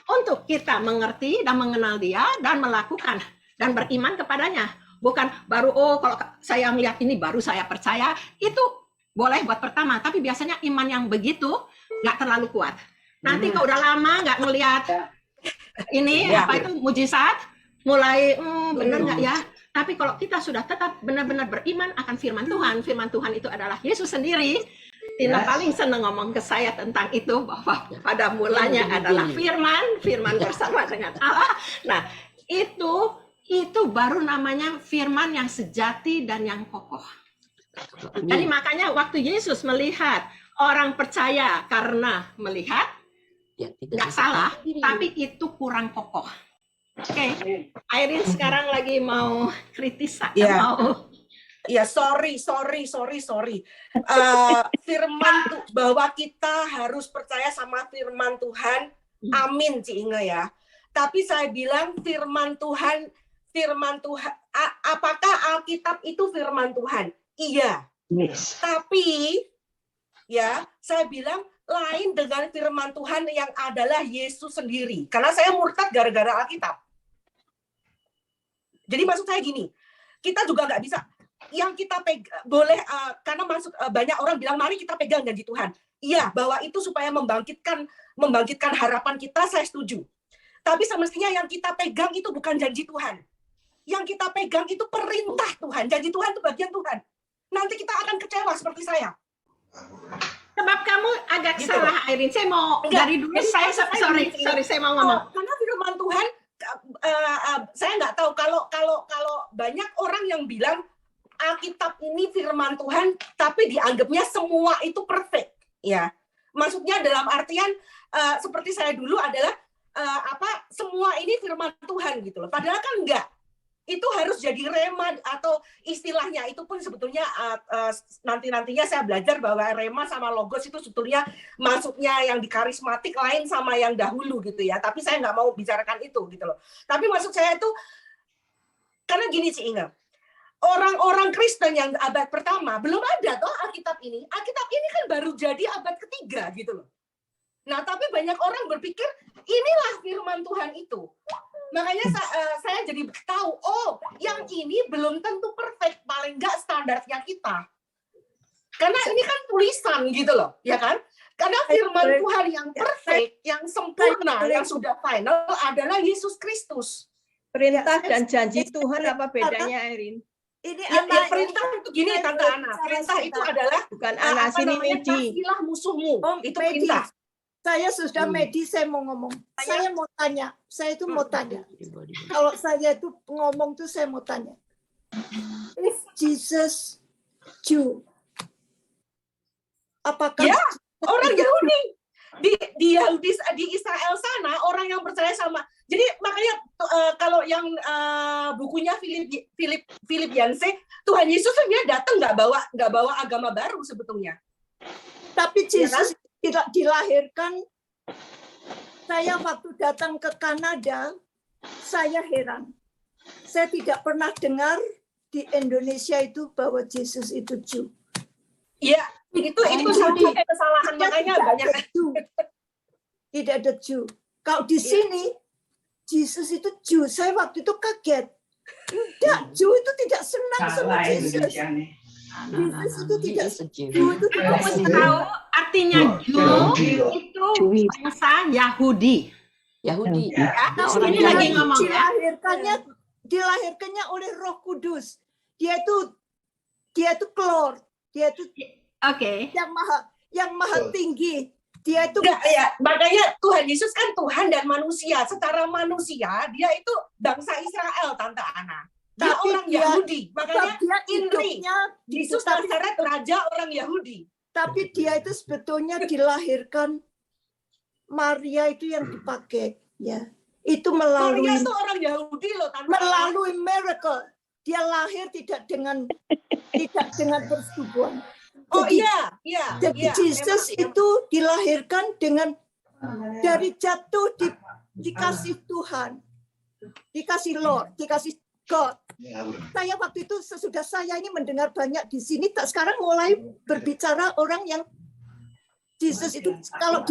untuk kita mengerti dan mengenal Dia dan melakukan dan beriman kepadanya. Bukan baru kalau saya melihat ini baru saya percaya, itu boleh buat pertama, tapi biasanya iman yang begitu nggak terlalu kuat. Nanti kalau udah lama nggak ngelihat ini apa itu mujizat, mulai benar nggak ya? Tapi kalau kita sudah tetap benar-benar beriman akan firman Tuhan itu adalah Yesus sendiri. Tina paling senang ngomong ke saya tentang itu, bahwa pada mulanya adalah firman bersama dengan Allah. Nah, itu baru namanya firman yang sejati dan yang kokoh. Jadi makanya waktu Yesus melihat orang percaya karena melihat, nggak salah, tapi itu kurang kokoh. Oke, Irene sekarang lagi mau kritis, mau. Ya, sorry. Firman bahwa kita harus percaya sama firman Tuhan. Amin, Ci Inge ya. Tapi saya bilang firman Tuhan, apakah Alkitab itu firman Tuhan? Iya. Yes. Tapi ya, saya bilang lain dengan firman Tuhan yang adalah Yesus sendiri. Karena saya murtad gara-gara Alkitab. Jadi maksud saya gini, kita juga nggak bisa yang kita boleh karena banyak orang bilang mari kita pegang janji Tuhan. Iya, bahwa itu supaya membangkitkan harapan kita, saya setuju. Tapi semestinya yang kita pegang itu bukan janji Tuhan. Yang kita pegang itu perintah Tuhan. Janji Tuhan itu bagian Tuhan. Nanti kita akan kecewa seperti saya. Sebab kamu agak salah, Irene. Saya mau dari dulu sorry, saya mau ngomong. Karena firman Tuhan, saya nggak tahu kalau banyak orang yang bilang Alkitab ini firman Tuhan, tapi dianggapnya semua itu perfect, ya. Maksudnya dalam artian seperti saya dulu adalah semua ini firman Tuhan gitu loh. Padahal kan enggak. Itu harus jadi rema atau istilahnya itu pun sebetulnya nantinya saya belajar bahwa rema sama logos itu sebetulnya maksudnya yang di karismatik lain sama yang dahulu gitu ya. Tapi saya nggak mau bicarakan itu gitu loh. Tapi maksud saya itu karena gini sih Inga, orang-orang Kristen yang abad pertama belum ada toh Alkitab ini. Alkitab ini kan baru jadi abad ketiga gitu loh. Nah tapi banyak orang berpikir inilah firman Tuhan itu. Makanya saya jadi tahu, yang ini belum tentu perfect, paling nggak standarnya kita. Karena ini kan tulisan gitu loh, ya kan? Karena firman Tuhan yang perfect, yang sempurna, yang sudah final adalah Yesus Kristus. Perintah dan janji Tuhan apa bedanya, Irene? Ini ya, perintah itu gini, Tante Ana. Perintah itu adalah bukan Ana sini Medi. Kasihilah musuhmu. Itu perintah. Saya sudah Medi, saya mau ngomong. Saya mau tanya. Saya itu mau tanya. Kalau saya itu ngomong tuh saya mau tanya. If Jesus Jew, apakah orang Yahudi di Israel sana orang yang percaya sama Jadi makanya kalau yang bukunya Philip Yancey, Tuhan Yesus sebenarnya datang nggak bawa agama baru sebetulnya. Tapi Ya kan? Yesus tidak dilahirkan. Saya waktu datang ke Kanada, saya heran. Saya tidak pernah dengar di Indonesia itu bahwa Yesus itu Jew. Iya, itu satu kesalahan, makanya banyak. Tidak ada Jew. Kalau di sini Yesus itu Jew. Saya waktu itu kaget. Tidak, Jew itu tidak senang sama Salah Yesus. Indonesia nih. Yesus itu tidak Jew. Jew itu tidak Kamu senang. tahu artinya Jew itu bangsa Yahudi. Yahudi. Ya. Nah, Ini orang lagi Yahudi. ngomong ya. Dilahirkannya oleh Roh Kudus. Dia itu Klor. Dia itu Oke. yang maha tinggi. Dia itu Enggak, ya, makanya Tuhan Yesus kan Tuhan dan manusia. Secara manusia, dia itu bangsa Israel, Tante Ana. Dia Tapi orang dia- Yahudi. Makanya dia Inri, hidupnya Yesus tapi, Nazaret raja orang Yahudi. tapi dia itu sebetulnya dilahirkan Maria itu yang dipakai, ya. Itu Maria melalui itu orang Yahudi loh, Tante Ana. melalui miracle. Dia lahir tidak dengan persetubuhan. Oh Jadi- iya. Jadi Yesus memang. itu dilahirkan dengan dari jatuh dikasih Tuhan, dikasih Lord, dikasih God. Ya, benar. Saya waktu itu sesudah saya ini mendengar banyak di sini, sekarang mulai berbicara orang yang Yesus itu kalau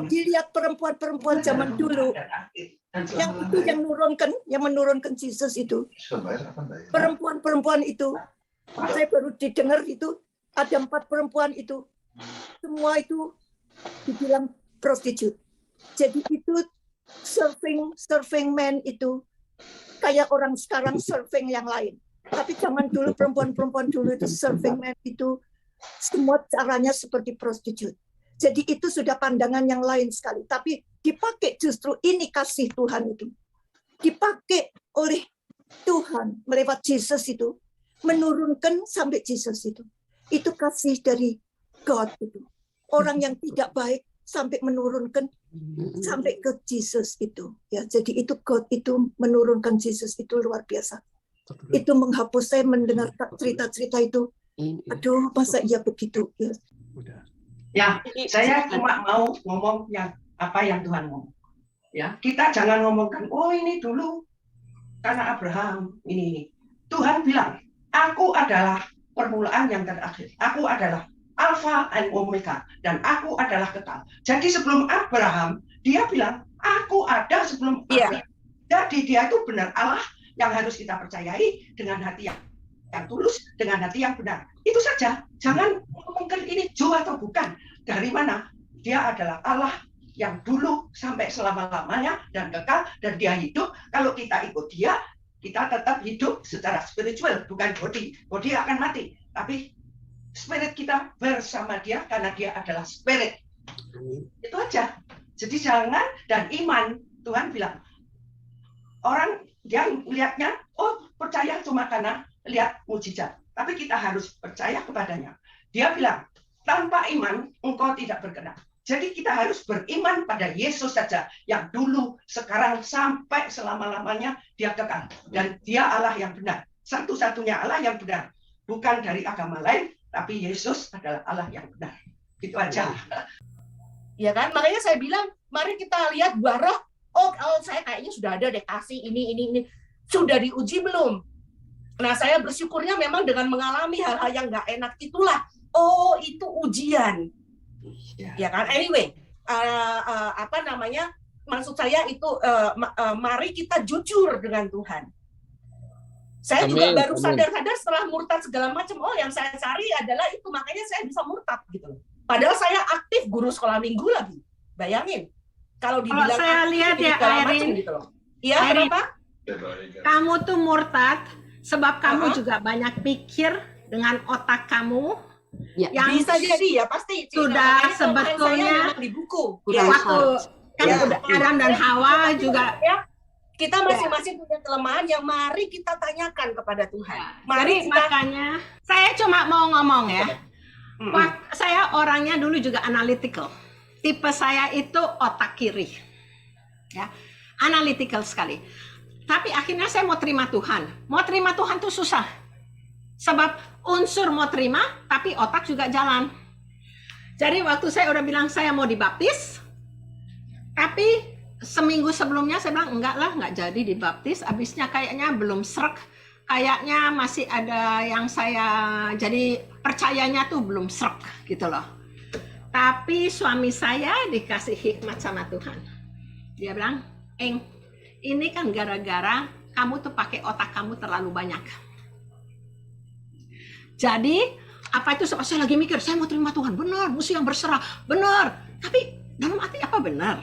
dilihat perempuan-perempuan zaman dulu yang menurunkan Yesus itu Sudah bayar apa enggak ya? perempuan itu saya baru didengar itu ada 4 perempuan itu semua itu dibilang prostitute. Jadi itu surfing man itu kayak orang sekarang surfing yang lain. Tapi zaman dulu perempuan dulu itu surfing man itu semua caranya seperti prostitute. Jadi itu sudah pandangan yang lain sekali. Tapi dipakai justru ini kasih Tuhan itu. Dipakai oleh Tuhan melewat Yesus itu. Menurunkan sampai Yesus itu. Itu kasih dari God itu. Orang yang tidak baik sampai menurunkan sampai ke Yesus itu. Ya, jadi itu God itu menurunkan Yesus itu luar biasa. Itu menghapus saya mendengar cerita-cerita itu. Aduh, masa iya begitu? Ya. Ya, saya cuma mau ngomong apa yang Tuhan ngomong. Ya, kita jangan ngomongkan, oh ini dulu karena Abraham ini. Tuhan bilang, aku adalah permulaan yang terakhir. Aku adalah Alpha and Omega dan aku adalah kekal. Jadi sebelum Abraham, dia bilang, aku ada sebelum Abraham. Jadi dia itu benar Allah yang harus kita percayai dengan hati yang tulus, dengan hati yang benar. Itu saja. Jangan ngomongkan ini Jew atau bukan. Dari mana? Dia adalah Allah yang dulu sampai selama-lamanya dan kekal dan dia hidup. Kalau kita ikut dia, kita tetap hidup secara spiritual, bukan body. Body akan mati, tapi spirit kita bersama dia karena dia adalah spirit. Itu aja. Jadi jangan, dan iman, Tuhan bilang, orang yang lihatnya, oh percaya cuma karena lihat mujizat. Tapi kita harus percaya kepadanya. Dia bilang, tanpa iman, engkau tidak berkenan. Jadi kita harus beriman pada Yesus saja, yang dulu, sekarang, sampai selama-lamanya dia kekal. Dan dia Allah yang benar. Satu-satunya Allah yang benar. Bukan dari agama lain, tapi Yesus adalah Allah yang benar. Itu aja. Ya kan? Makanya saya bilang, mari kita lihat buah roh. Oh, saya kayaknya sudah ada deh kasih ini. Sudah diuji belum? Nah, saya bersyukurnya memang dengan mengalami hal-hal yang nggak enak itulah. Oh, itu ujian. Ya kan? Anyway, maksud saya itu mari kita jujur dengan Tuhan. Saya juga baru sadar-sadar setelah murtad segala macam. Oh, yang saya cari adalah itu, makanya saya bisa murtad gitu. Padahal saya aktif guru sekolah minggu lagi. Bayangin. Kalau dibilang saya lihat ya, Airin, gitu loh. Iya, kenapa? Kamu tuh murtad sebab kamu juga banyak pikir dengan otak kamu. Ya, yang bisa jadi ya pasti sudah makanya sebetulnya saya di buku waktu kan ya. Adam dan Hawa juga ya, kita masing-masing punya kelemahan yang mari kita tanyakan kepada Tuhan. Mari makanya saya cuma mau ngomong ya. Saya orangnya dulu juga analytical. Tipe saya itu otak kiri. Ya. analytical sekali. Tapi akhirnya saya mau terima Tuhan. Mau terima Tuhan tuh susah. Sebab unsur mau terima, tapi otak juga jalan. Jadi waktu saya udah bilang saya mau dibaptis, tapi seminggu sebelumnya saya bilang enggak lah, enggak jadi dibaptis. Abisnya kayaknya belum srek, kayaknya masih ada yang saya, jadi percayanya tuh belum srek gitu loh. Tapi suami saya dikasih hikmat sama Tuhan. Dia bilang, Eng, ini kan gara-gara kamu tuh pakai otak kamu terlalu banyak. Jadi apa itu saya lagi mikir, saya mau terima Tuhan, benar, mesti yang berserah, benar. Tapi dalam arti apa benar?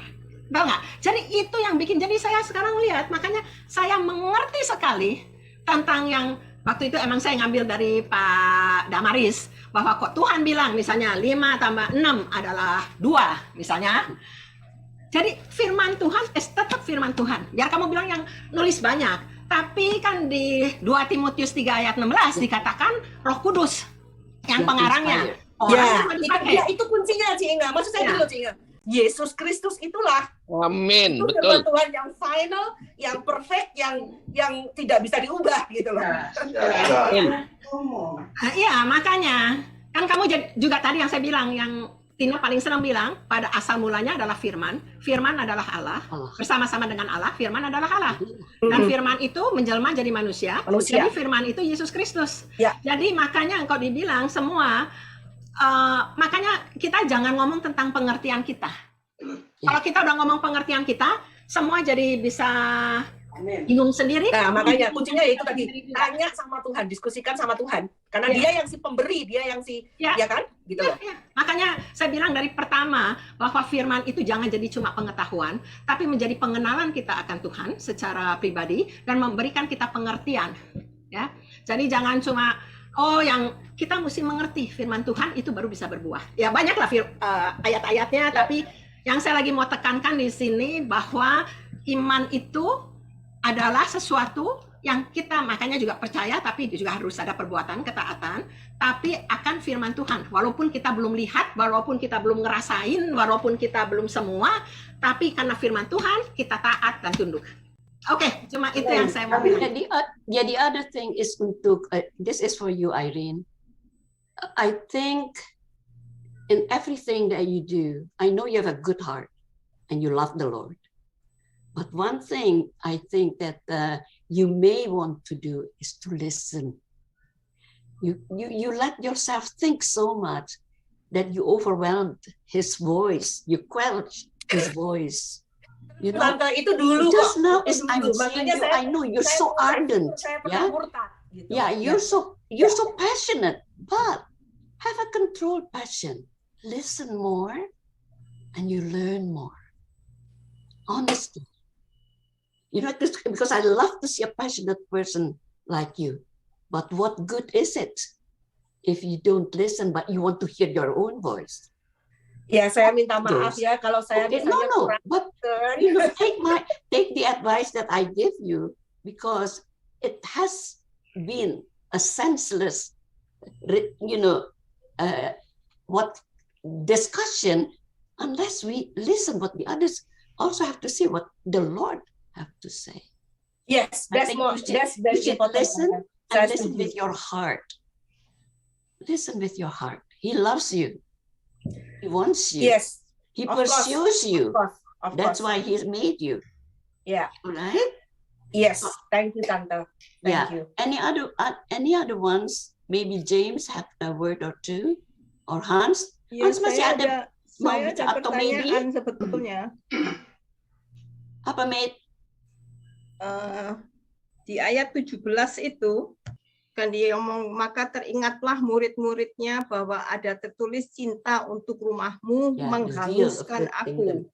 Tahu nggak? Jadi itu yang bikin, jadi saya sekarang lihat, makanya saya mengerti sekali tentang yang waktu itu emang saya ngambil dari Pak Damaris, bahwa kok Tuhan bilang misalnya 5 tambah 6 adalah 2 misalnya. Jadi firman Tuhan tetap firman Tuhan. Biar kamu bilang yang nulis banyak, tapi kan di 2 Timotius 3 ayat 16 dikatakan Roh Kudus yang pengarangnya. Ya, itu kuncinya, Ci Inga. Maksud saya dulu, Ci Inga. Yesus Kristus itulah. Amin, Itu betul. Tuhan yang final, yang perfect, yang tidak bisa diubah gitu loh. Iya, makanya kan kamu juga tadi yang saya bilang, yang Tina paling senang bilang, pada asal mulanya adalah firman. Firman adalah Allah. Bersama-sama dengan Allah, firman adalah Allah. Dan firman itu menjelma jadi manusia. Jadi firman itu Yesus Kristus. Ya. Jadi makanya engkau dibilang semua, makanya kita jangan ngomong tentang pengertian kita. Kalau kita udah ngomong pengertian kita, semua jadi bisa bingung sendiri. Nah, makanya kuncinya itu tadi, tanya sama Tuhan, diskusikan sama Tuhan. Karena dia yang si pemberi, dia yang si, ya kan? Gitu loh. Makanya saya bilang dari pertama bahwa firman itu jangan jadi cuma pengetahuan, tapi menjadi pengenalan kita akan Tuhan secara pribadi dan memberikan kita pengertian. Ya, jadi jangan cuma yang kita mesti mengerti firman Tuhan itu baru bisa berbuah. Ya banyaklah ayat-ayatnya, tapi yang saya lagi mau tekankan di sini bahwa iman itu adalah sesuatu yang kita makanya juga percaya, tapi juga harus ada perbuatan, ketaatan, tapi akan firman Tuhan. Walaupun kita belum lihat, walaupun kita belum ngerasain, walaupun kita belum semua, tapi karena firman Tuhan, kita taat dan tunduk. Oke, cuma itu yang saya mau bilang. The other thing is untuk, this is for you, Irene. I think in everything that you do, I know you have a good heart and you love the Lord. But one thing I think that you may want to do is to listen. You let yourself think so much that you overwhelmed His voice. You quench His voice. You know, Tante, itu dulu just kok. now Itu is I'm dulu. seeing Makanya you. I know you're so ardent. Saya pernah murtad. Gitu. Yeah, you're so passionate, but have a controlled passion. Listen more, and you learn more. Honesty. You know, because I love to see a passionate person like you. But what good is it if you don't listen, but you want to hear your own voice? Ya, saya minta maaf ya kalau saya misalnya kurang. But you know, take the advice that I give you, because it has been a senseless, what discussion, unless we listen what the others also have to say, what the Lord have to say. Yes, that's more. That's you should listen and That's listen with your heart. Listen with your heart. He loves you. He wants you. Yes. He Of pursues course. you. Of That's course. why He's made you. Yeah. Right? Yes. Thank you, Tante. Thank you. Any other ones? Maybe James have a word or two, or Hans. Ya, Hans masih saya ada mau ada bicara atau maybe pertanyaan sebetulnya. apa, Mate? Di ayat 17 itu kan dia ngomong, maka teringatlah murid-muridnya bahwa ada tertulis cinta untuk rumahmu menghanguskan aku.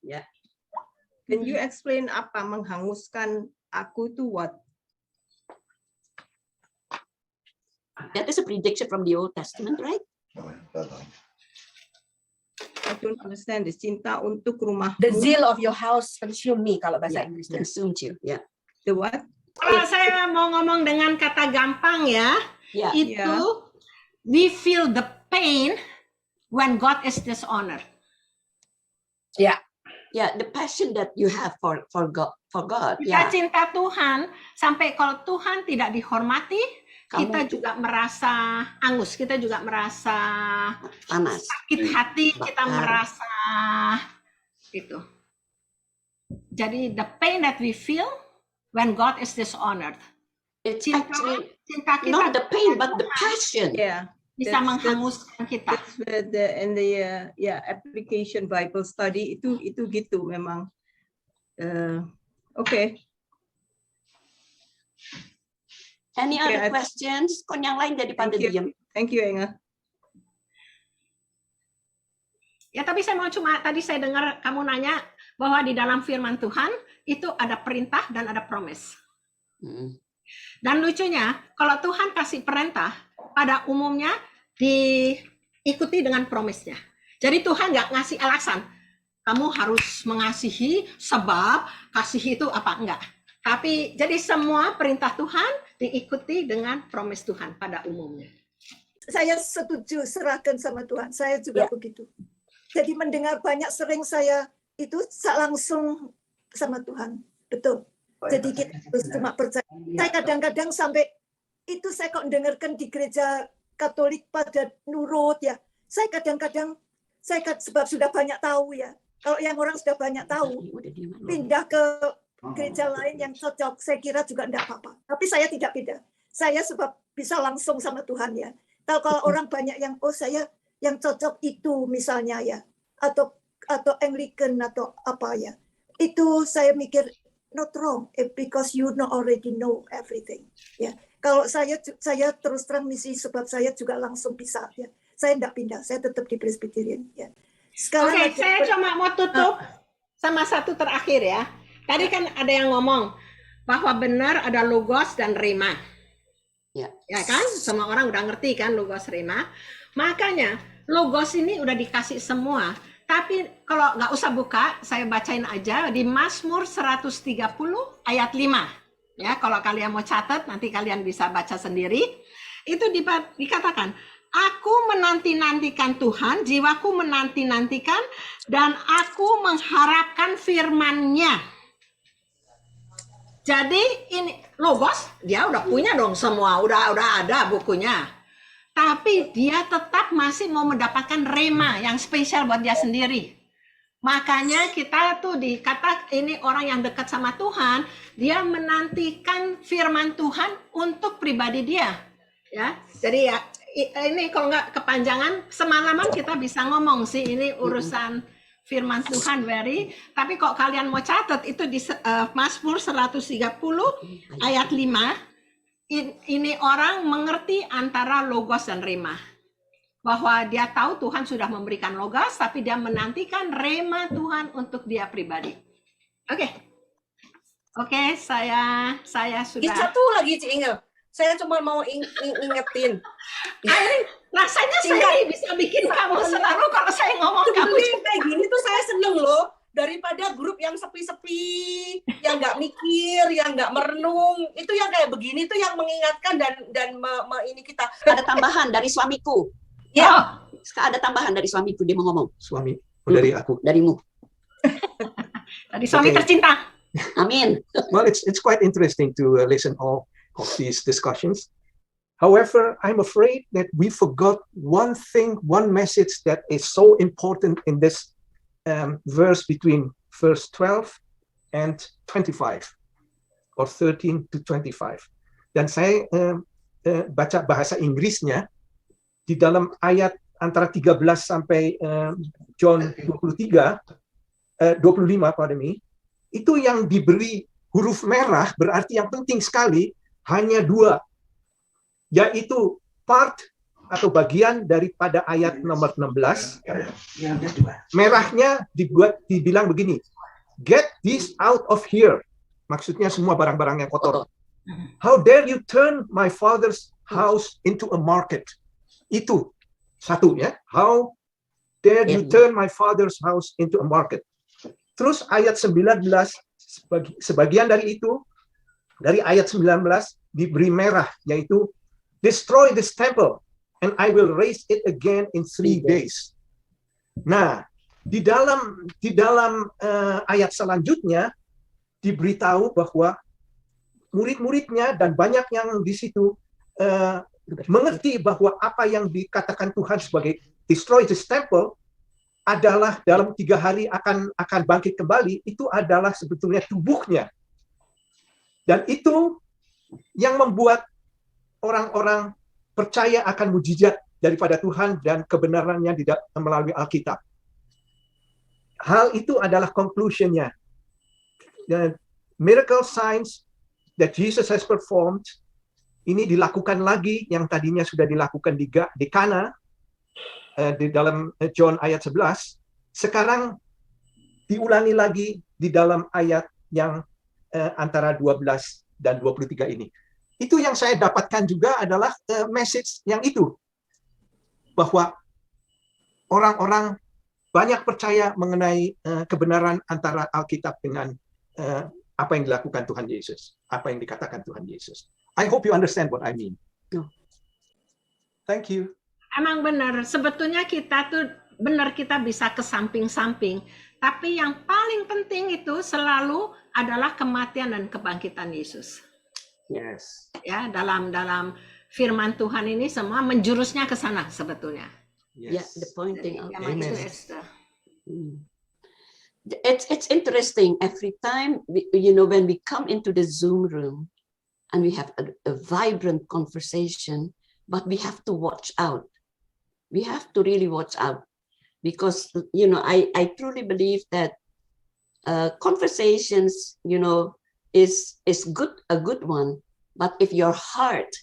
Can you explain apa menghanguskan aku itu what? That is a prediction from the Old Testament, right? I don't understand this. Cinta untuk rumahmu. The zeal of your house consume me kalau bahasa Inggris. Consumed you. Yeah. The what? Kalau saya mau ngomong dengan kata gampang ya, itu we feel the pain when God is dishonored. Ya. the passion that you have for God. Kita cinta Tuhan sampai kalau Tuhan tidak dihormati, kita juga merasa angus, kita juga merasa panas, sakit hati, kita merasa itu. Jadi the pain that we feel when God is dishonored. It's cinta kita not the pain but the passion. Yeah. Bisa menghanguskan kita. In the application Bible study itu gitu memang. Okay. Any other questions? Kok yang lain daripada diam? Thank you, Inga. Ya, tapi saya mau tadi saya dengar kamu nanya bahwa di dalam firman Tuhan itu ada perintah dan ada promise. Dan lucunya, kalau Tuhan kasih perintah, pada umumnya diikuti dengan promise-nya. Jadi Tuhan nggak ngasih alasan, kamu harus mengasihi sebab kasih itu apa enggak. Tapi jadi semua perintah Tuhan diikuti dengan promise Tuhan pada umumnya. Saya setuju, serahkan sama Tuhan. Saya juga begitu. Jadi mendengar banyak sering saya itu langsung sama Tuhan. Betul. Jadi kita harus cuma percaya. Saya kadang-kadang sampai itu saya kok dengarkan di gereja Katolik pada nurut ya. Saya kadang-kadang sebab sudah banyak tahu ya. Kalau yang orang sudah banyak tahu, pindah ke gereja lain yang cocok, saya kira juga enggak apa-apa. Tapi saya tidak beda. Saya sebab bisa langsung sama Tuhan ya. Kalau orang banyak yang saya yang cocok itu misalnya ya, atau Anglican atau apa ya. Itu saya mikir not wrong because you already know everything ya. Kalau saya terus terang misi sebab saya juga langsung bisa ya. Saya tidak pindah, saya tetap di Presbyterian ya. Sekarang saya cuma mau tutup sama satu terakhir ya. Tadi kan ada yang ngomong bahwa benar ada logos dan rema. Ya kan? Semua orang udah ngerti kan logos rema. Makanya logos ini udah dikasih semua. Tapi kalau nggak usah buka, saya bacain aja di Mazmur 130 ayat 5. Ya, kalau kalian mau catat, nanti kalian bisa baca sendiri. Itu dikatakan, aku menanti-nantikan Tuhan, jiwaku menanti-nantikan, dan aku mengharapkan firman-Nya. Jadi ini logos, dia udah punya dong semua, udah ada bukunya. Tapi dia tetap masih mau mendapatkan rema yang spesial buat dia sendiri. Makanya kita tuh dikata ini orang yang dekat sama Tuhan, dia menantikan firman Tuhan untuk pribadi dia. Ya, jadi ya ini kalau nggak kepanjangan, semalaman kita bisa ngomong sih ini urusan firman Tuhan tapi kok kalian mau catat itu di Mazmur 130 ayat 5, ini orang mengerti antara logos dan rema. Bahwa dia tahu Tuhan sudah memberikan logos, tapi dia menantikan rema Tuhan untuk dia pribadi. Oke, saya sudah. Satu lagi, Ci Inge. Saya cuma mau ingetin. Rasanya saya bisa bikin kamu selalu kalau saya ngomong kamu. Kayak gini tuh saya seneng loh. Daripada grup yang sepi-sepi, yang nggak mikir, yang nggak merenung. Itu yang kayak begini tuh yang mengingatkan dan ini kita. Ada tambahan dari suamiku. Ya, ada tambahan dari suamiku, dia mau ngomong. Suami, dari aku. Darimu. Dari suami tercinta. Amin. Well, it's quite interesting to listen all of these discussions. However, I'm afraid that we forgot one thing, one message that is so important in this verse between verse 12 and 25, or 13 to 25. Dan saya baca bahasa Inggrisnya, di dalam ayat antara 13 sampai John 25, itu yang diberi huruf merah berarti yang penting sekali hanya dua, yaitu part atau bagian daripada ayat nomor 16. Merahnya dibilang begini, get this out of here. Maksudnya semua barang-barang yang kotor. How dare you turn my father's house into a market. Itu satu ya. How dare you turn my father's house into a market. Terus ayat 19, sebagian dari itu, dari ayat 19 diberi merah, yaitu destroy this temple and I will raise it again in 3 days. Nah, Di dalam ayat selanjutnya diberitahu bahwa murid-muridnya dan banyak yang di situ mengerti bahwa apa yang dikatakan Tuhan sebagai destroy this temple adalah dalam 3 hari akan bangkit kembali, itu adalah sebetulnya tubuhnya. Dan itu yang membuat orang-orang percaya akan mujizat daripada Tuhan dan kebenarannya melalui Alkitab. Hal itu adalah conclusion-nya. The miracle signs that Jesus has performed ini dilakukan lagi yang tadinya sudah dilakukan di Kana di dalam John ayat 11, sekarang diulangi lagi di dalam ayat yang antara 12 dan 23 ini. Itu yang saya dapatkan juga adalah message yang itu, bahwa orang-orang banyak percaya mengenai kebenaran antara Alkitab dengan apa yang dilakukan Tuhan Yesus, apa yang dikatakan Tuhan Yesus. I hope you understand what I mean. Thank you. Emang benar, sebetulnya kita tuh benar kita bisa ke samping-samping, tapi yang paling penting itu selalu adalah kematian dan kebangkitan Yesus. Yes. Ya, dalam firman Tuhan ini semua menjurusnya ke sana sebetulnya. Yes. Yeah, the pointing out. Amen. Esther. It's interesting. Every time when we come into the Zoom room and we have a vibrant conversation, but we have to watch out. We have to really watch out because I truly believe that conversations is a good one, but if your heart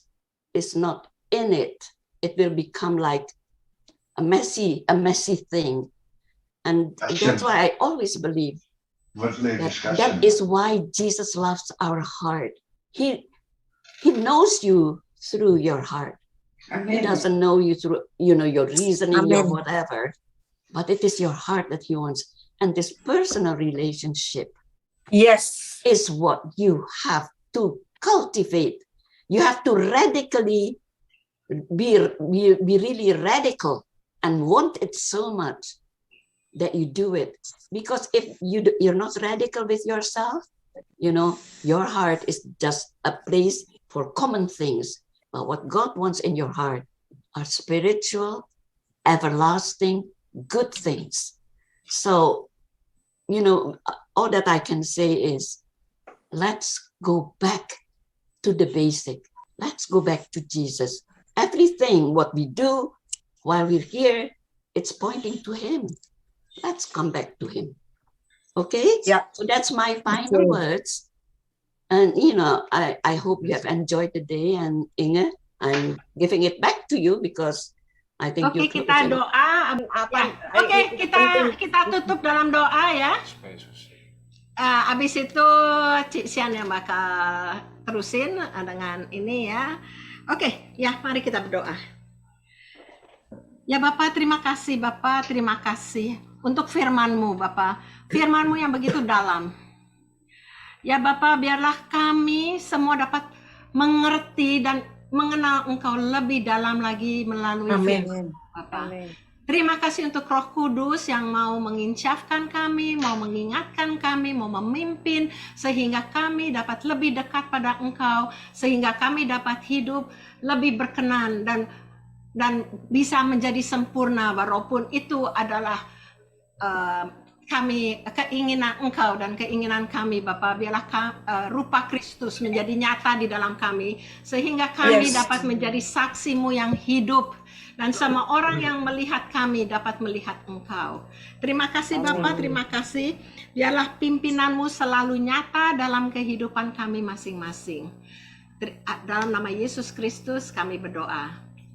is not in it, it will become like a messy thing. And that's why I always believe that is why Jesus loves our heart. He knows you through your heart. He doesn't know you through your reasoning or whatever, but it is your heart that he wants. And this personal relationship is what you have to cultivate. You have to radically be really radical and want it so much that you do it. Because if you're not radical with yourself, your heart is just a place for common things. But what God wants in your heart are spiritual, everlasting, good things. So, all that I can say is, let's go back to the basic. Let's go back to Jesus. Everything what we do while we're here, it's pointing to him. Let's come back to him. Okay? Yeah. So that's my final words. And, I hope you have enjoyed the day. And Inge, I'm giving it back to you because I think Oke, kita doa. Oke, kita tutup dalam doa ya. Abis itu Cik Sian yang bakal terusin dengan ini ya. Oke, ya mari kita berdoa. Ya Bapak, terima kasih Bapak, terima kasih untuk firman-Mu Bapak. Firman-Mu yang begitu dalam. Ya Bapak, biarlah kami semua dapat mengerti dan mengenal Engkau lebih dalam lagi melalui firman Bapak. Amen. Terima kasih untuk Roh Kudus yang mau mengincafkan kami, mau mengingatkan kami, mau memimpin sehingga kami dapat lebih dekat pada Engkau, sehingga kami dapat hidup lebih berkenan dan bisa menjadi sempurna, walaupun itu adalah keinginan Engkau dan keinginan kami Bapak. Biarlah rupa Kristus menjadi nyata di dalam kami sehingga kami dapat menjadi saksi-Mu yang hidup dan semua orang yang melihat kami dapat melihat Engkau. Terima kasih Bapak, terima kasih. Biarlah pimpinan-Mu selalu nyata dalam kehidupan kami masing-masing. Dalam nama Yesus Kristus kami berdoa.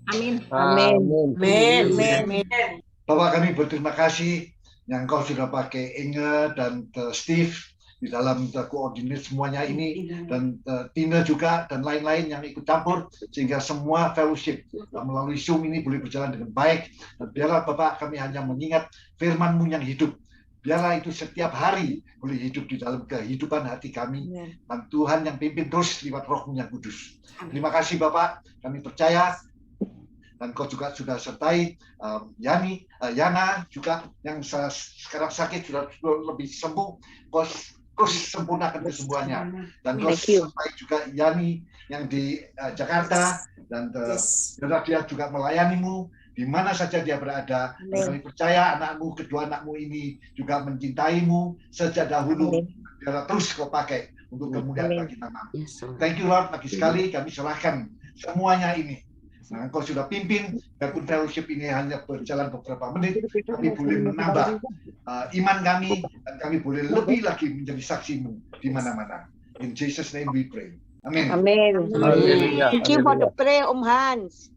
Amin. Amin. Amin. Bapak, kami berterima kasih yang Kau sudah pakai Inge dan Steve di dalam koordinat semuanya ini, dan Tina juga dan lain-lain yang ikut campur sehingga semua fellowship melalui Zoom ini boleh berjalan dengan baik. Dan biarlah Bapak kami hanya mengingat firman-Mu yang hidup. Biarlah itu setiap hari boleh hidup di dalam kehidupan hati kami. Dan Tuhan yang pimpin terus lewat Roh-Mu yang kudus. Terima kasih Bapak, kami percaya dan Kau juga sudah sertai Yana juga yang sekarang sakit sudah lebih sembuh. Kau terus sempurnakan kesembuhannya, dan Kau sertai juga Yani yang di Jakarta, dan dia juga melayanimu di mana saja dia berada. Kami percaya kedua anakmu ini juga mencintaimu sejak dahulu. Biar terus Kau pakai untuk kemuliaan bagi nama-Mu. Thank you Lord, lagi sekali kami serahkan semuanya ini. Nah, Engkau sudah pimpin, biarpun fellowship ini hanya berjalan beberapa menit, kami boleh menambah iman kami, dan kami boleh lebih lagi menjadi saksi-Mu di mana-mana. In Jesus' name we pray. Amen. Amen. Thank you for the prayer, Hans.